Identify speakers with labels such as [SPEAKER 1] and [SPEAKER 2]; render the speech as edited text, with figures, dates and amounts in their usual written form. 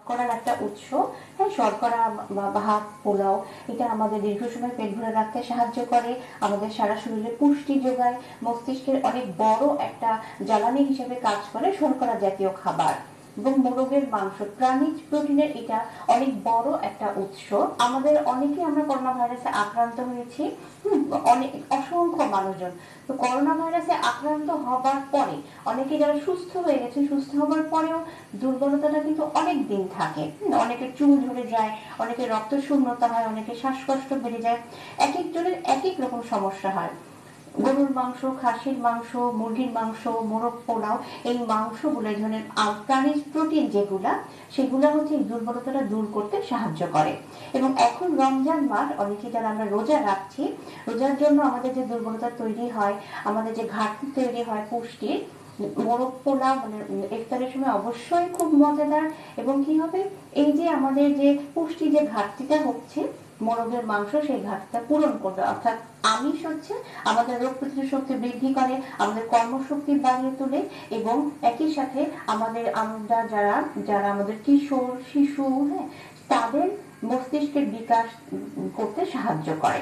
[SPEAKER 1] করার একটা উৎস। হ্যাঁ, শর্করা বা ভাত, পোলাও এটা আমাদের দীর্ঘ সময় পেট ভরে রাখতে সাহায্য করে, আমাদের সারা শরীরে পুষ্টি যোগায়, মস্তিষ্কের অনেক বড় একটা জ্বালানি হিসেবে কাজ করে শর্করা জাতীয় খাবার। এবং মোরগের মাংস, প্রাণীজ প্রোটিনের এটা অনেক বড় একটা উৎস। আমাদের অনেকেই আমরা করোনা ভাইরাসে আক্রান্ত হয়েছি, অনেক অসংখ্য মানুষজন। তো করোনা ভাইরাসে আক্রান্ত হবার পরে অনেকে যারা সুস্থ হয়ে গেছে, সুস্থ হবার পরেও দুর্বলতাটা কিন্তু অনেক দিন থাকে। অনেকের চুল ঝরে যায়, অনেকের রক্ত শূন্যতা হয়, অনেকের শ্বাসকষ্ট বেড়ে যায়, এক একজনের এক এক রকম সমস্যা হয়। গরুর মাংস, খাসির মাংস, মুরগির মাংস, মোরগ পোলাও, এই মাংসগুলো, এই ধরনের প্রাণীজ প্রোটিন যেগুলা, সেগুলা হচ্ছে এই দুর্বলতাটা দূর করতে সাহায্য করে। এবং এখন রমজান মাস, অনেকে যারা আমরা রোজা রাখছি, রোজার জন্য আমাদের যে দুর্বলতা তৈরি হয়, আমাদের যে ঘাটতি তৈরি হয় পুষ্টির, মোরগ পোলাও মানে ইফতারের সময় অবশ্যই খুব মজাদার। এবং কি হবে, এই যে আমাদের যে পুষ্টি যে ঘাটতিটা হচ্ছে, মোরগের মাংস সেই ঘাটতিটা পূরণ করবে। অর্থাৎ আমিষ হচ্ছে আমাদের রোগ প্রতিরোধ শক্তি বৃদ্ধি করে, আমাদের কর্মশক্তি বাড়িয়ে তোলে, এবং একই সাথে আমরা যারা যারা আমাদের কিশোর শিশু, হ্যাঁ, তাদের মস্তিষ্কের বিকাশ করতে সাহায্য করে।